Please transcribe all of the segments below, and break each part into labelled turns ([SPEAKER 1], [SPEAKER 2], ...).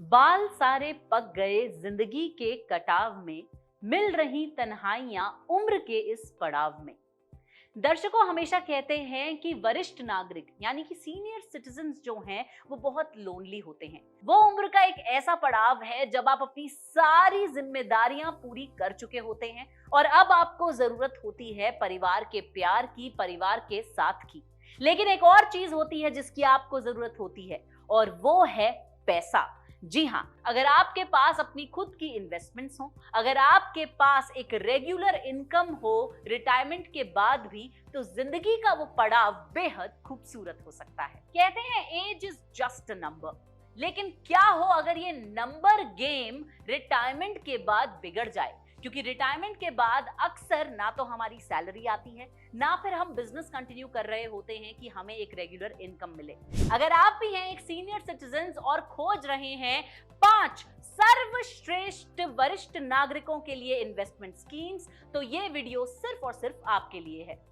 [SPEAKER 1] बाल सारे पक गए जिंदगी के कटाव में, मिल रही तन्हाइयां उम्र के इस पड़ाव में। दर्शकों हमेशा कहते हैं कि वरिष्ठ नागरिक यानी कि सीनियर सिटीजन्स जो हैं वो बहुत लोनली होते हैं। वो उम्र का एक ऐसा पड़ाव है जब आप अपनी सारी जिम्मेदारियां पूरी कर चुके होते हैं और अब आपको जरूरत होती है परिवार के प्यार की, परिवार के साथ की। लेकिन एक और चीज होती है जिसकी आपको जरूरत होती है और वो है पैसा। जी हाँ, अगर आपके पास अपनी खुद की इन्वेस्टमेंट्स हो, अगर आपके पास एक रेगुलर इनकम हो रिटायरमेंट के बाद भी, तो जिंदगी का वो पड़ाव बेहद खूबसूरत हो सकता है। कहते हैं age is just a number, लेकिन क्या हो अगर ये नंबर गेम रिटायरमेंट के बाद बिगड़ जाए? क्योंकि रिटायरमेंट के बाद अक्सर ना तो हमारी सैलरी आती है, ना फिर हम बिजनेस कंटिन्यू कर रहे होते हैं कि हमें एक रेगुलर इनकम मिले। अगर आप भी हैं एक सीनियर सिटीजन और खोज रहे हैं 5 सर्वश्रेष्ठ वरिष्ठ नागरिकों के लिए इन्वेस्टमेंट स्कीम्स, तो ये वीडियो सिर्फ और सिर्फ आपके लिए है।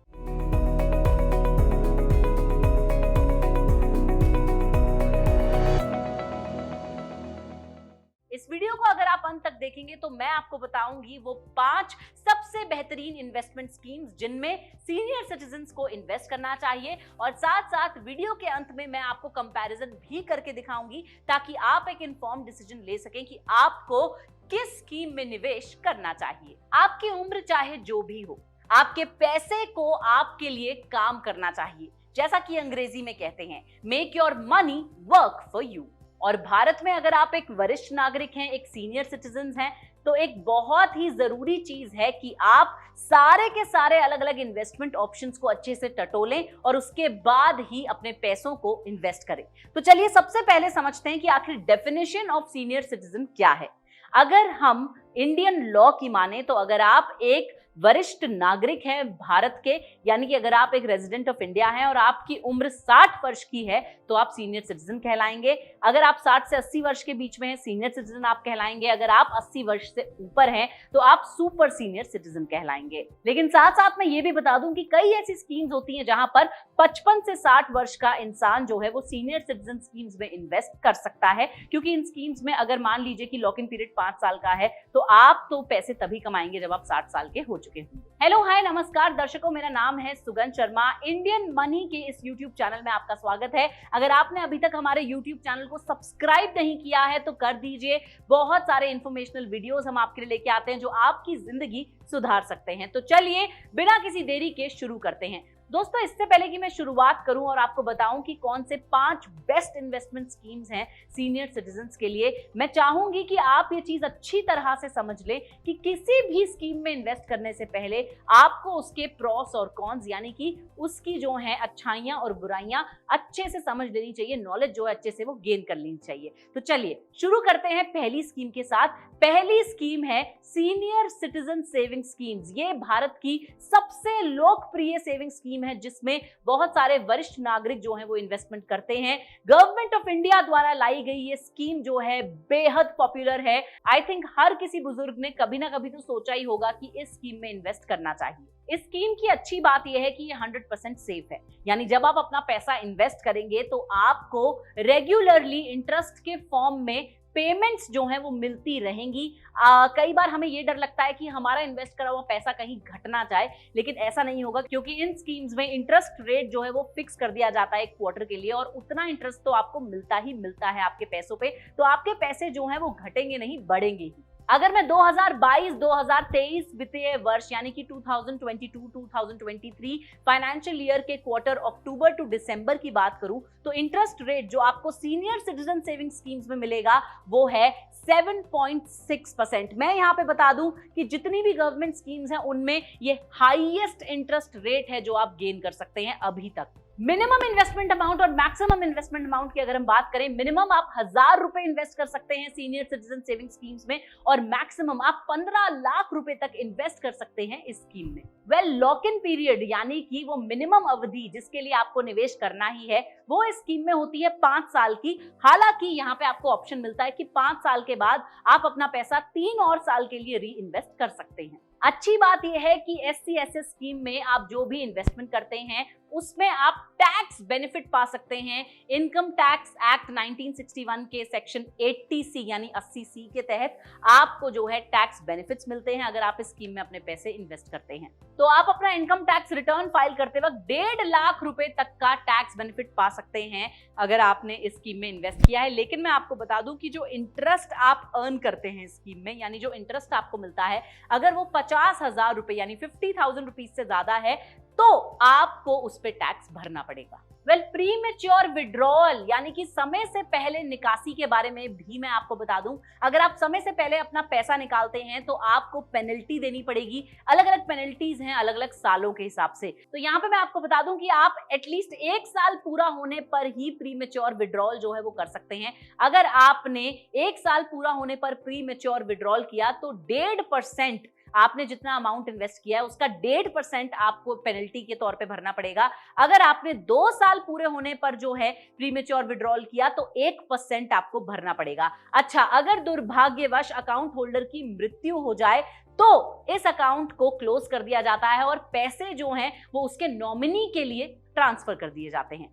[SPEAKER 1] इस वीडियो को अगर आप अंत तक देखेंगे तो मैं आपको बताऊंगी वो 5 सबसे बेहतरीन इन्वेस्टमेंट स्कीम्स जिनमें सीनियर सिटीजन्स को इन्वेस्ट करना चाहिए, और साथ साथ वीडियो के अंत में मैं आपको कंपैरिजन भी करके दिखाऊंगी ताकि आप एक इन्फॉर्म डिसीजन ले सकें कि आपको किस स्कीम में निवेश करना चाहिए। आपकी उम्र चाहे जो भी हो, आपके पैसे को आपके लिए काम करना चाहिए। जैसा कि अंग्रेजी में कहते हैं, make your money work for you. और भारत में अगर आप एक वरिष्ठ नागरिक हैं, एक सीनियर सिटीजन हैं, तो एक बहुत ही जरूरी चीज है कि आप सारे के सारे अलग अलग इन्वेस्टमेंट ऑप्शंस को अच्छे से टटोलें और उसके बाद ही अपने पैसों को इन्वेस्ट करें। तो चलिए सबसे पहले समझते हैं कि आखिर डेफिनेशन ऑफ सीनियर सिटीजन क्या है। अगर हम इंडियन लॉ की माने तो अगर आप एक वरिष्ठ नागरिक हैं भारत के, यानी कि अगर आप एक रेजिडेंट ऑफ इंडिया हैं और आपकी उम्र 60 वर्ष की है, तो आप सीनियर सिटीजन कहलाएंगे। अगर आप 60 से 80 वर्ष के बीच में हैं, सीनियर सिटीजन आप कहलाएंगे। अगर आप 80 वर्ष से ऊपर हैं तो आप सुपर सीनियर सिटीजन कहलाएंगे। लेकिन साथ साथ मैं ये भी बता दूं कि कई ऐसी स्कीम्स होती हैं जहां पर 55 से 60 वर्ष का इंसान जो है वो सीनियर सिटीजन स्कीम्स में इन्वेस्ट कर सकता है, क्योंकि इन स्कीम्स में अगर मान लीजिए कि लॉक इन पीरियड 5 साल का है तो आप तो पैसे तभी कमाएंगे जब आप 60 साल के हो चुके होंगे। हेलो हाय नमस्कार दर्शकों, मेरा नाम है सुगंध शर्मा। इंडियन मनी के इस यूट्यूब चैनल में आपका स्वागत है। अगर आपने अभी तक हमारे यूट्यूब चैनल को सब्सक्राइब नहीं किया है तो कर दीजिए। बहुत सारे इंफॉर्मेशनल वीडियोस हम आपके लिए लेके आते हैं जो आपकी जिंदगी सुधार सकते हैं। तो चलिए बिना किसी देरी के शुरू करते हैं। दोस्तों, इससे पहले कि मैं शुरुआत करूं और आपको बताऊं कि कौन से 5 बेस्ट इन्वेस्टमेंट स्कीम्स हैं सीनियर सिटीजन्स के लिए, मैं चाहूंगी कि आप ये चीज अच्छी तरह से समझ लें कि किसी भी स्कीम में इन्वेस्ट करने से पहले आपको उसके प्रॉस और कॉन्स यानी कि उसकी जो है अच्छाइयां और बुराइयां अच्छे से समझ लेनी चाहिए। नॉलेज जो है अच्छे से वो गेन कर लेनी चाहिए। तो चलिए शुरू करते हैं पहली स्कीम के साथ। पहली स्कीम है सीनियर सिटीजन सेविंग स्कीम्स। ये भारत की सबसे लोकप्रिय सेविंग स्कीम है जिसमें बहुत सारे वरिष्ठ नागरिक जो हैं वो इन्वेस्टमेंट करते हैं। गवर्नमेंट ऑफ इंडिया द्वारा लाई गई ये स्कीम जो है बेहद पॉपुलर है। आई थिंक हर किसी बुजुर्ग ने कभी ना कभी तो सोचा ही होगा कि इस स्कीम में इन्वेस्ट करना चाहिए। इस स्कीम की अच्छी बात यह है कि ये 100% सेफ है, यानी जब आप अपना पैसा इन्वेस्ट करेंगे तो आपको रेगुलरली इंटरेस्ट के फॉर्म में पेमेंट्स जो हैं वो मिलती रहेंगी। कई बार हमें ये डर लगता है कि हमारा इन्वेस्ट करा हुआ पैसा कहीं घट ना जाए, लेकिन ऐसा नहीं होगा क्योंकि इन स्कीम्स में इंटरेस्ट रेट जो है वो फिक्स कर दिया जाता है एक क्वार्टर के लिए, और उतना इंटरेस्ट तो आपको मिलता ही मिलता है आपके पैसों पे। तो आपके पैसे जो हैं वो घटेंगे नहीं, बढ़ेंगे ही। अगर मैं 2022-2023 वित्तीय वर्ष यानी कि 2022-2023 फाइनेंशियल ईयर के क्वार्टर अक्टूबर टू दिसंबर की बात करूं तो इंटरेस्ट रेट जो आपको सीनियर सिटीजन सेविंग स्कीम्स में मिलेगा वो है 7.6%। मैं यहाँ पे बता दूं कि जितनी भी गवर्नमेंट स्कीम्स हैं उनमें ये हाईएस्ट इंटरेस्ट रेट है जो आप गेन कर सकते हैं अभी तक। मिनिमम इन्वेस्टमेंट अमाउंट और मैक्सिमम इन्वेस्टमेंट अमाउंट की अगर हम बात करें, मिनिमम आप 1000 रुपए इन्वेस्ट कर सकते हैं सीनियर सिटीजन सेविंग स्कीम्स में और मैक्सिमम आप 15 लाख रुपए तक इन्वेस्ट कर सकते हैं इस स्कीम में। वेल, लॉक इन पीरियड यानी कि वो मिनिमम अवधि जिसके लिए आपको निवेश करना ही है वो इस स्कीम में होती है 5 साल की। हालांकि यहाँ पे आपको ऑप्शन मिलता है कि 5 साल के बाद आप अपना पैसा 3 और साल के लिए री इन्वेस्ट कर सकते हैं। अच्छी बात यह है कि SCSS स्कीम में आप जो भी इन्वेस्टमेंट करते हैं उसमें आप टैक्स बेनिफिट पा सकते हैं। इनकम टैक्स एक्ट 1961 के सेक्शन 80C यानी 80C के तहत आपको जो है टैक्स बेनिफिट्स मिलते हैं अगर आप इस स्कीम में अपने पैसे इन्वेस्ट करते हैं। तो आप अपना इनकम टैक्स रिटर्न फाइल करते वक्त 1.5 लाख रुपए तक का टैक्स बेनिफिट पा सकते हैं अगर आपने इस स्कीम में इन्वेस्ट किया है। लेकिन मैं आपको बता दूं कि जो इंटरेस्ट आप अर्न करते हैं इस स्कीम में, यानी जो इंटरेस्ट आपको मिलता है, अगर वो 50,000 रुपए यानी 50,000 रुपीज से ज्यादा है तो आपको उस पे टैक्स भरना पड़ेगा। प्रीमेच्योर विड्रॉल यानी कि समय से पहले निकासी के बारे में भी मैं आपको बता दूं, अगर आप समय से पहले अपना पैसा निकालते हैं तो आपको पेनल्टी देनी पड़ेगी। अलग अलग पेनल्टीज हैं अलग अलग सालों के हिसाब से। तो यहाँ पे मैं आपको बता दूं कि आप एटलीस्ट 1 साल पूरा होने पर ही प्रीमेच्योर विड्रॉल जो है वो कर सकते हैं। अगर आपने 1 साल पूरा होने पर प्रीमेच्योर विड्रॉल किया तो 1.5% आपने जितना अमाउंट इन्वेस्ट किया है उसका 1.5% आपको पेनल्टी के तौर पे भरना पड़ेगा। अगर आपने 2 साल पूरे होने पर जो है प्रीमेच्योर विड्रॉल किया तो 1% आपको भरना पड़ेगा। अच्छा, अगर दुर्भाग्यवश अकाउंट होल्डर की मृत्यु हो जाए तो इस अकाउंट को क्लोज कर दिया जाता है और पैसे जो हैं वो उसके नॉमिनी के लिए ट्रांसफर कर दिए जाते हैं।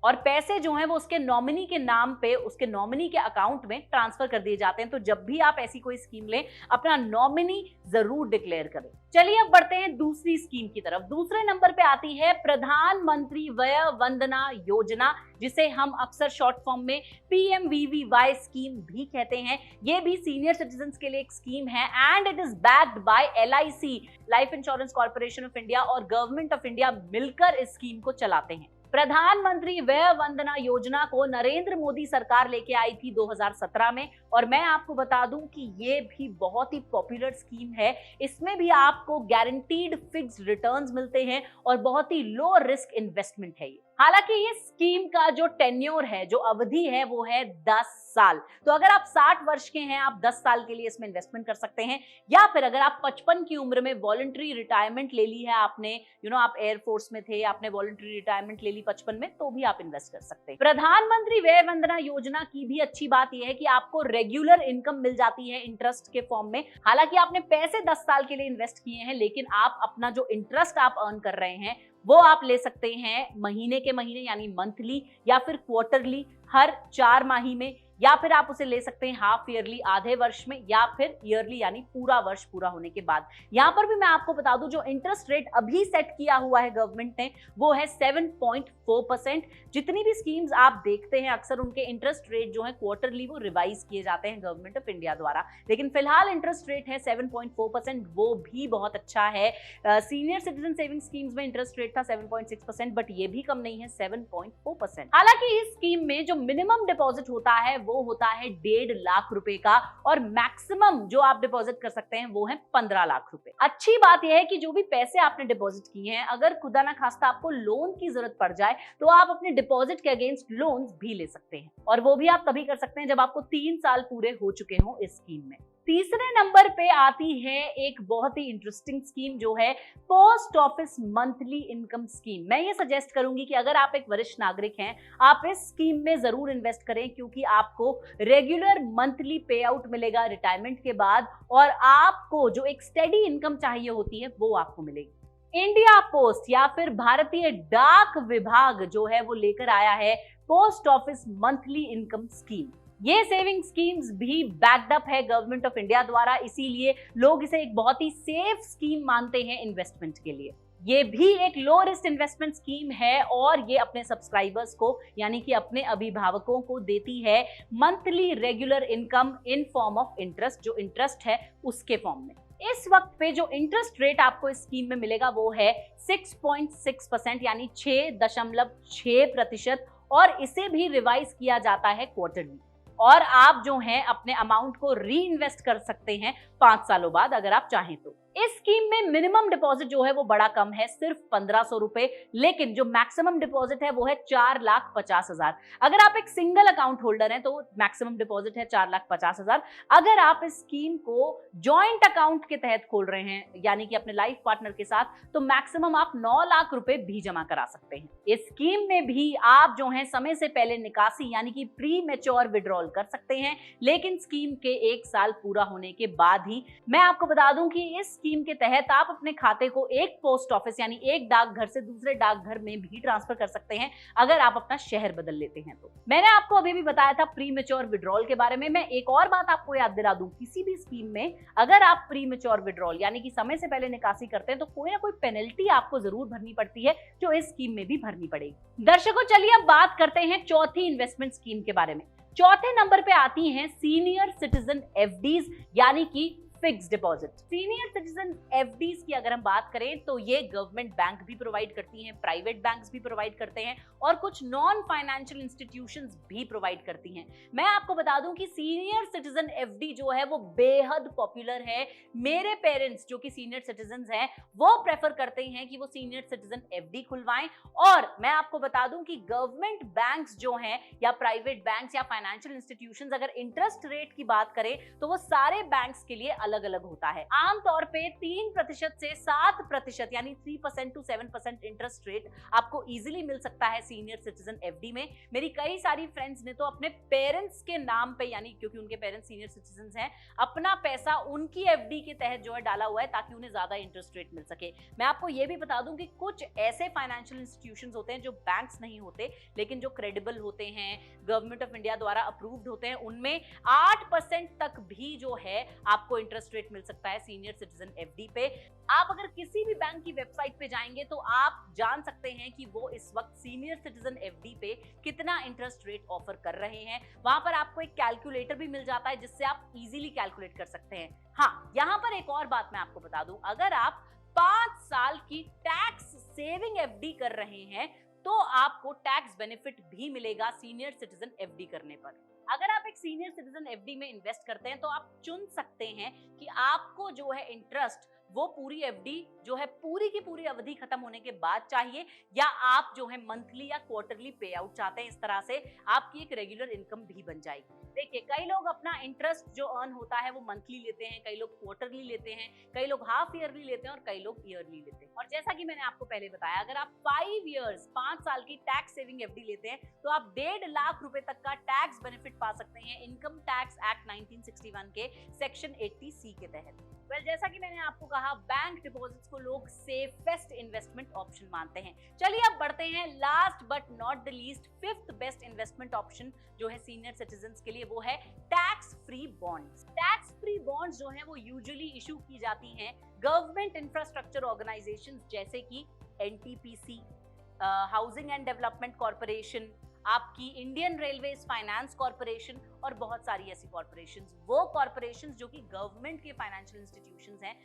[SPEAKER 1] और पैसे जो हैं वो उसके नॉमिनी के नाम पे उसके नॉमिनी के अकाउंट में ट्रांसफर कर दिए जाते हैं। तो जब भी आप ऐसी कोई स्कीम लें अपना नॉमिनी जरूर डिक्लेयर करें। चलिए अब बढ़ते हैं दूसरी स्कीम की तरफ। दूसरे नंबर पे आती है प्रधानमंत्री वय वंदना योजना, जिसे हम अक्सर शॉर्ट फॉर्म में PMVVY स्कीम भी कहते हैं। ये भी सीनियर सिटीजन के लिए एक स्कीम है and it is backed by LIC, life insurance corporation of India और गवर्नमेंट ऑफ इंडिया मिलकर इस स्कीम को चलाते हैं। प्रधानमंत्री वय वंदना योजना को नरेंद्र मोदी सरकार लेके आई थी 2017 में और मैं आपको बता दूं कि ये भी बहुत ही पॉपुलर स्कीम है। इसमें भी आपको गारंटीड फिक्स्ड रिटर्न्स मिलते हैं और बहुत ही लो रिस्क इन्वेस्टमेंट है ये। हालांकि ये स्कीम का जो टेन्योर है, जो अवधि है, वो है 10 साल। तो अगर आप 60 वर्ष के हैं आप 10 साल के लिए इसमें इन्वेस्टमेंट कर सकते हैं, या फिर अगर आप 55 की उम्र में वॉलंटरी रिटायरमेंट ले ली है, आपने आप एयरफोर्स में थे, आपने वॉलंटरी रिटायरमेंट ले ली 55 में, तो भी आप इन्वेस्ट कर सकते हैं। प्रधानमंत्री वय वंदना योजना की भी अच्छी बात यह है कि आपको रेगुलर इनकम मिल जाती है इंटरेस्ट के फॉर्म में। हालांकि आपने पैसे 10 साल के लिए इन्वेस्ट किए हैं, लेकिन आप अपना जो इंटरेस्ट आप अर्न कर रहे हैं वो आप ले सकते हैं महीने के महीने यानी मंथली, या फिर क्वार्टरली हर 4 माही में, या फिर आप उसे ले सकते हैं हाफ ईयरली आधे वर्ष में, या फिर ईयरली यानी पूरा वर्ष पूरा होने के बाद। यहाँ पर भी मैं आपको बता दूं जो इंटरेस्ट रेट अभी सेट किया हुआ है गवर्नमेंट ने वो है 7.4%। जितनी भी स्कीम्स आप देखते हैं अक्सर उनके इंटरेस्ट रेट जो है क्वार्टरली वो रिवाइज किए जाते हैं गवर्नमेंट ऑफ इंडिया द्वारा, लेकिन फिलहाल इंटरेस्ट रेट है 7.4%, वो भी बहुत अच्छा है। सीनियर सिटीजन सेविंग स्कीम्स में इंटरेस्ट रेट था 7.6%, बट ये भी कम नहीं है 7.4%। हालांकि इस स्कीम में जो मिनिमम डिपॉजिट होता है वो होता है 1.5 लाख रुपए का और मैक्सिमम जो आप डिपॉजिट कर सकते हैं वो है 15 लाख रुपए। अच्छी बात यह है कि जो भी पैसे आपने डिपॉजिट किए हैं, अगर खुदा ना खास्ता आपको लोन की जरूरत पड़ जाए तो आप अपने डिपॉजिट के अगेंस्ट लोन्स भी ले सकते हैं, और वो भी आप तभी कर सकते हैं जब आपको 3 साल पूरे हो चुके हों इस स्कीम में। तीसरे नंबर पे आती है एक बहुत ही इंटरेस्टिंग स्कीम जो है post office monthly income scheme. मैं ये सजेस्ट करूंगी कि अगर आप एक वरिष्ठ नागरिक हैं आप इस स्कीम में जरूर इन्वेस्ट करें, क्योंकि आपको रेगुलर मंथली पे आउट मिलेगा रिटायरमेंट के बाद, और आपको जो एक स्टेडी इनकम चाहिए होती है वो आपको मिलेगी। इंडिया पोस्ट या फिर भारतीय डाक विभाग जो है वो लेकर आया है post office monthly income scheme. ये सेविंग स्कीम्स भी बैक्ड अप है गवर्नमेंट ऑफ इंडिया द्वारा, इसीलिए लोग इसे एक बहुत ही सेफ स्कीम मानते हैं इन्वेस्टमेंट के लिए। ये भी एक लो रिस्क इन्वेस्टमेंट स्कीम है और ये अपने सब्सक्राइबर्स को यानी कि अपने अभिभावकों को देती है monthly regular income in form of interest, जो इंटरेस्ट है उसके फॉर्म में। इस वक्त पे जो इंटरेस्ट रेट आपको इस स्कीम में मिलेगा वो है 6.6% यानी 6.6%, और इसे भी रिवाइज किया जाता है क्वार्टरली, और आप जो हैं अपने अमाउंट को री इन्वेस्ट कर सकते हैं 5 सालों बाद अगर आप चाहें तो। इस स्कीम में मिनिमम डिपॉजिट जो है वो बड़ा कम है, सिर्फ 1500 रुपए, लेकिन जो मैक्सिमम डिपॉजिट है वो है 4,50,000। अगर आप एक सिंगल अकाउंट होल्डर हैं तो मैक्सिमम डिपॉजिट है 4,50,000। अगर आप इस स्कीम को जॉइंट अकाउंट के तहत खोल रहे हैं यानी कि अपने लाइफ पार्टनर के साथ, तो मैक्सिमम आप 9 लाख रुपए भी जमा करा सकते हैं। इस स्कीम में भी आप जो है समय से पहले निकासी यानी कि प्री मैच्योर विड्रॉल कर सकते हैं, लेकिन स्कीम के 1 साल पूरा होने के बाद ही। मैं आपको बता दूं कि इस स्कीम के तहत आप अपने खाते को एक पोस्ट ऑफिस यानी एक डाकघर से दूसरे डाकघर में भी ट्रांसफर कर सकते हैं, अगर आप अपना शहर बदल लेते हैं तो। मैंने आपको अभी भी बताया था प्री मैच्योर विड्रॉल के बारे में। मैं एक और बात आपको याद दिला दूं, किसी भी स्कीम में अगर आप प्री मैच्योर विड्रॉल यानी कि समय से पहले निकासी करते हैं तो कोई ना कोई पेनल्टी आपको जरूर भरनी पड़ती है, जो इस स्कीम में भी भरनी पड़ेगी। दर्शकों, चलिए अब बात करते हैं चौथी इन्वेस्टमेंट स्कीम के बारे में। चौथे नंबर पे आती हैं सीनियर सिटीजन एफडीज यानी कि fix deposit. Senior citizen FDs की अगर हम बात करें तो ये गवर्नमेंट बैंक भी प्रोवाइड करती हैं, प्राइवेट बैंक्स भी प्रोवाइड करते हैं और कुछ नॉन फाइनेंशियल इंस्टीट्यूशंस भी प्रोवाइड करती हैं। मैं आपको बता दूं कि सीनियर सिटीजन एफडी जो है वो बेहद पॉपुलर है। मेरे पेरेंट्स जो कि सीनियर सिटीजन हैं वो प्रेफर करते हैं कि वो सीनियर सिटीजन एफडी खुलवाएं। और मैं आपको बता दूं कि गवर्नमेंट बैंक्स जो हैं या प्राइवेट बैंक्स या फाइनेंशियल इंस्टीट्यूशंस, अगर इंटरेस्ट रेट की बात करें तो वो सारे बैंक्स के लिए अलग अलग होता है। आमतौर पे 3% से 7% यानी 3% to 7% इंटरेस्ट रेट आपको इजीली मिल सकता है सीनियर सिटीजन एफडी में। मेरी कई सारी फ्रेंड्स ने तो अपने पेरेंट्स के नाम पे, यानी क्योंकि उनके पेरेंट्स सीनियर सिटीजन हैं, अपना पैसा उनकी एफडी के तहत जो है डाला हुआ है ताकि उन्हें ज्यादा इंटरेस्ट रेट मिल सके। मैं आपको ये भी बता दूं कि कुछ ऐसे फाइनेंशियल इंस्टीट्यूशंस होते हैं जो बैंक्स नहीं होते लेकिन जो क्रेडिबल होते हैं, गवर्नमेंट ऑफ इंडिया द्वारा अप्रूव्ड होते हैं, उनमें 8% तक भी जो है आपको इंटरेस्ट रेट मिल सकता है सीनियर सिटीजन एफडी पे। आप अगर किसी भी बैंक की वेबसाइट पे जाएंगे तो आप जान सकते हैं कि वो इस वक्त सीनियर सिटीजन एफडी पे कितना इंटरेस्ट रेट ऑफर कर रहे हैं। वहां पर आपको एक कैलकुलेटर भी मिल जाता है जिससे आप इजीली कैलकुलेट कर सकते हैं। हाँ, यहाँ पर एक और बात मैं आपको बता दूं, अगर आप 5 साल की टैक्स सेविंग एफडी कर रहे हैं तो आपको टैक्स बेनिफिट भी मिलेगा सीनियर सिटीजन एफडी करने पर। अगर आप एक सीनियर सिटीजन एफडी में इन्वेस्ट करते हैं तो आप चुन सकते हैं कि आपको जो है इंटरेस्ट वो पूरी एफडी जो है पूरी की पूरी अवधि खत्म होने के बाद चाहिए, या आप जो है मंथली या क्वार्टरली पे आउट चाहते हैं। इस तरह से आपकी एक रेगुलर इनकम भी बन जाएगी। देखिए, कई लोग अपना इंटरेस्ट जो अर्न होता है वो मंथली लेते हैं, कई लोग क्वार्टरली लेते हैं, कई लोग हाफ ईयरली लेते हैं और कई लोग ईयरली लेते हैं। और जैसा कि मैंने आपको पहले बताया, अगर आप 5 साल की टैक्स सेविंग एफडी लेते हैं तो आप 1.5 लाख रुपए तक का टैक्स बेनिफिट पा सकते हैं इनकम टैक्स एक्ट 1961 के सेक्शन 80C के तहत। जैसा कि मैंने आपको कहा, बैंक डिपॉजिट्स को लोग सेफेस्ट इन्वेस्टमेंट ऑप्शन मानते हैं। चलिए अब बढ़ते हैं last but not the least, fifth best investment option जो है सीनियर सिटीजन्स के लिए, वो है tax free bonds. Tax free bonds जो है वो यूजुअली इशू की जाती हैं गवर्नमेंट इंफ्रास्ट्रक्चर ऑर्गेनाइजेशंस जैसे कि NTPC, housing and development corporation, आपकी इंडियन रेलवेज फाइनेंस कॉर्पोरेशन और बहुत सारी ऐसी कॉर्पोरेशंस, वो कॉर्पोरेशंस जो कि गवर्नमेंट के फाइनेंशियल इंस्टीट्यूशंस हैं।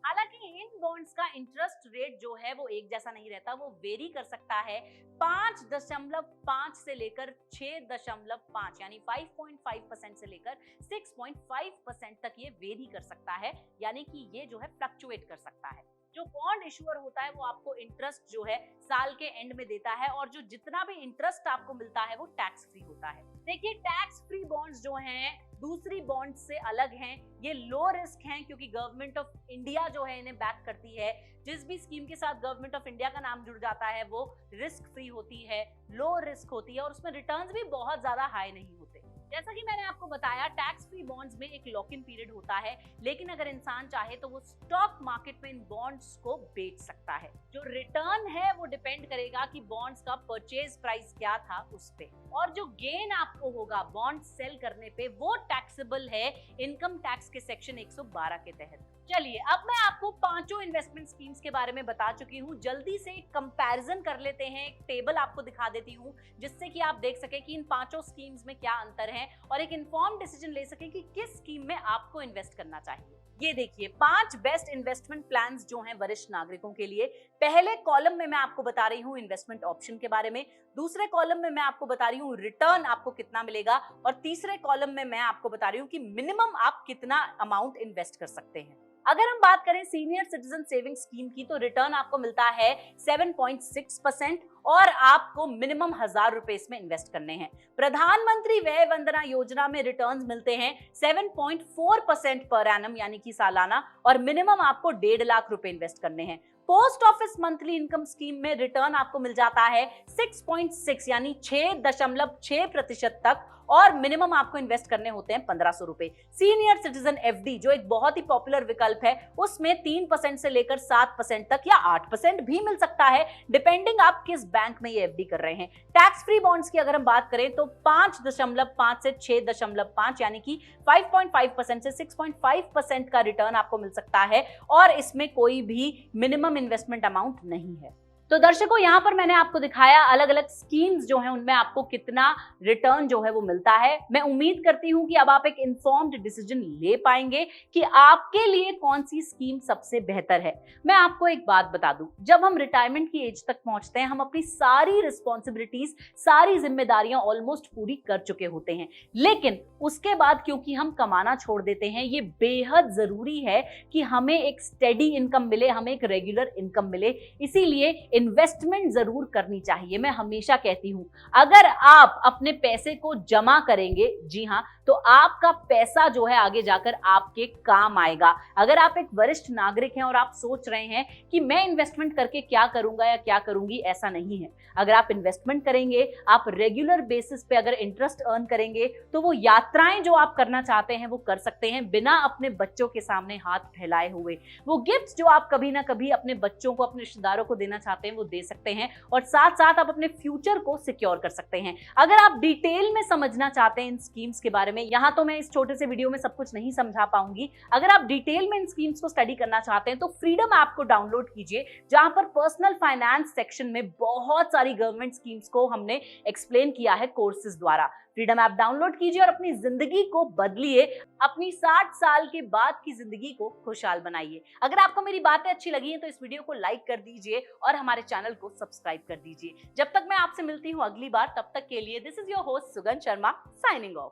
[SPEAKER 1] हालांकि इन बॉन्ड्स का इंटरेस्ट रेट जो है वो एक जैसा नहीं रहता, वो वेरी कर सकता है 5.5 से लेकर 6.5 यानी 5.5% से लेकर 6.5% तक ये वेरी कर सकता है, यानी कि ये जो है फ्लक्चुएट कर सकता है। जो बॉन्ड इशूअर होता है वो आपको इंटरेस्ट जो है साल के एंड में देता है और जो जितना भी इंटरेस्ट आपको मिलता है वो टैक्स फ्री होता है। देखिए, टैक्स फ्री बॉन्ड्स जो हैं दूसरी बॉन्ड से अलग हैं, ये लो रिस्क हैं क्योंकि गवर्नमेंट ऑफ इंडिया जो है इन्हें बैक करती है। जिस भी स्कीम के साथ गवर्नमेंट ऑफ इंडिया का नाम जुड़ जाता है वो रिस्क फ्री होती है, लो रिस्क होती है और उसमें रिटर्न्स भी बहुत ज्यादा हाई नहीं होते। जैसा कि मैंने आपको बताया, टैक्स फ्री बॉन्ड्स में एक लॉक इन पीरियड होता है, लेकिन अगर इंसान चाहे तो वो स्टॉक मार्केट में इन बॉन्ड्स को बेच सकता है। जो रिटर्न है वो डिपेंड करेगा कि बॉन्ड्स का परचेज प्राइस क्या था उस पे, और जो गेन आपको होगा बॉन्ड सेल करने पे वो टैक्सेबल है इनकम टैक्स के सेक्शन 112 के तहत। चलिए, अब मैं आपको पांचों इन्वेस्टमेंट स्कीम्स के बारे में बता चुकी हूँ। जल्दी से एक कंपैरिजन कर लेते हैं, एक टेबल आपको दिखा देती हूँ जिससे कि आप देख सके कि इन पांचों स्कीम्स में क्या अंतर है और एक इन्फॉर्म्ड डिसीजन ले सके कि किस स्कीम में आपको इन्वेस्ट करना चाहिए। ये देखिए, 5 बेस्ट इन्वेस्टमेंट प्लान्स जो हैं वरिष्ठ नागरिकों के लिए। पहले कॉलम में मैं आपको बता रही हूँ इन्वेस्टमेंट ऑप्शन के बारे में, दूसरे कॉलम में मैं आपको बता रही हूँ रिटर्न आपको कितना मिलेगा, और तीसरे कॉलम में मैं आपको बता रही हूँ कि मिनिमम आप कितना अमाउंट इन्वेस्ट कर सकते हैं। अगर हम बात करें सीनियर सिटीजन सेविंग स्कीम की तो रिटर्न आपको मिलता है 7.6% और आपको मिनिमम 1,000 रुपए इसमें इन्वेस्ट करने हैं। प्रधानमंत्री वय वंदना योजना में रिटर्न्स मिलते हैं 7.4% पर एनम यानी कि सालाना, और मिनिमम आपको 1.5 लाख रुपए इन्वेस्ट करने हैं। Post office monthly income scheme में रिटर्न आपको मिल जाता है 6.6 यानी 6.6% तक, और मिनिमम आपको इन्वेस्ट करने होते हैं 1,500 रुपए। सीनियर सिटीजन एफडी जो एक बहुत ही पॉपुलर विकल्प है, उसमें 3% से लेकर 7% तक या 8% भी मिल सकता है, डिपेंडिंग आप किस बैंक में ये एफडी कर रहे हैं। टैक्स फ्री बॉन्ड्स की अगर हम बात करें तो 5.5 से 6.5 यानी कि 5.5% से 6.5% का रिटर्न आपको मिल सकता है, और इसमें कोई भी मिनिमम इन्वेस्टमेंट अमाउंट नहीं है। तो दर्शकों, यहां पर मैंने आपको दिखाया अलग अलग स्कीम्स जो हैं उनमें आपको कितना रिटर्न जो है वो मिलता है। मैं उम्मीद करती हूं कि अब आप एक इन्फॉर्म्ड डिसीजन ले पाएंगे कि आपके लिए कौन सी स्कीम सबसे बेहतर है। मैं आपको एक बात बता दूं, जब हम रिटायरमेंट की एज तक पहुंचते हैं, हम अपनी सारी रिस्पॉन्सिबिलिटीज, सारी जिम्मेदारियां ऑलमोस्ट पूरी कर चुके होते हैं, लेकिन उसके बाद क्योंकि हम कमाना छोड़ देते हैं, ये बेहद जरूरी है कि हमें एक स्टेडी इनकम मिले, हमें एक रेगुलर इनकम मिले। इसीलिए इन्वेस्टमेंट जरूर करनी चाहिए। मैं हमेशा कहती हूं, अगर आप अपने पैसे को जमा करेंगे, जी हां, तो आपका पैसा जो है आगे जाकर आपके काम आएगा। अगर आप एक वरिष्ठ नागरिक हैं और आप सोच रहे हैं कि मैं इन्वेस्टमेंट करके क्या करूंगा या क्या करूंगी, ऐसा नहीं है। अगर आप इन्वेस्टमेंट करेंगे, आप रेगुलर बेसिस पे अगर इंटरेस्ट अर्न करेंगे, तो वो यात्राएं जो आप करना चाहते हैं वो कर सकते हैं बिना अपने बच्चों के सामने हाथ फैलाए हुए। वो गिफ्ट जो आप कभी ना कभी अपने बच्चों को, अपने रिश्तेदारों को देना चाहते हैं, वो दे सकते हैं, और साथ साथ आप अपने फ्यूचर को सिक्योर कर सकते हैं। अगर आप डिटेल में समझना चाहते हैं इन स्कीम्स के बारे में, यहां तो मैं इस छोटे से वीडियो में सब कुछ नहीं समझा पाऊंगी। अगर आप डिटेल में इन स्कीम्स को स्टडी करना चाहते हैं तो फ्रीडम ऐप को डाउनलोड कीजिए, जहां पर पर्सनल फाइनेंस सेक्शन में बहुत सारी गवर्नमेंट स्कीम्स को हमने एक्सप्लेन किया है कोर्सेज द्वारा। फ्रीडम ऐप डाउनलोड कीजिए और अपनी जिंदगी को बदलिए, अपनी 60 साल के बाद की जिंदगी को खुशहाल बनाइए। अगर आपको मेरी बातें अच्छी लगी हैं तो इस वीडियो को लाइक कर दीजिए और हमारे चैनल को सब्सक्राइब कर दीजिए। जब तक मैं आपसे मिलती हूँ अगली बार, तब तक के लिए this is your host Sugan Sharma signing of.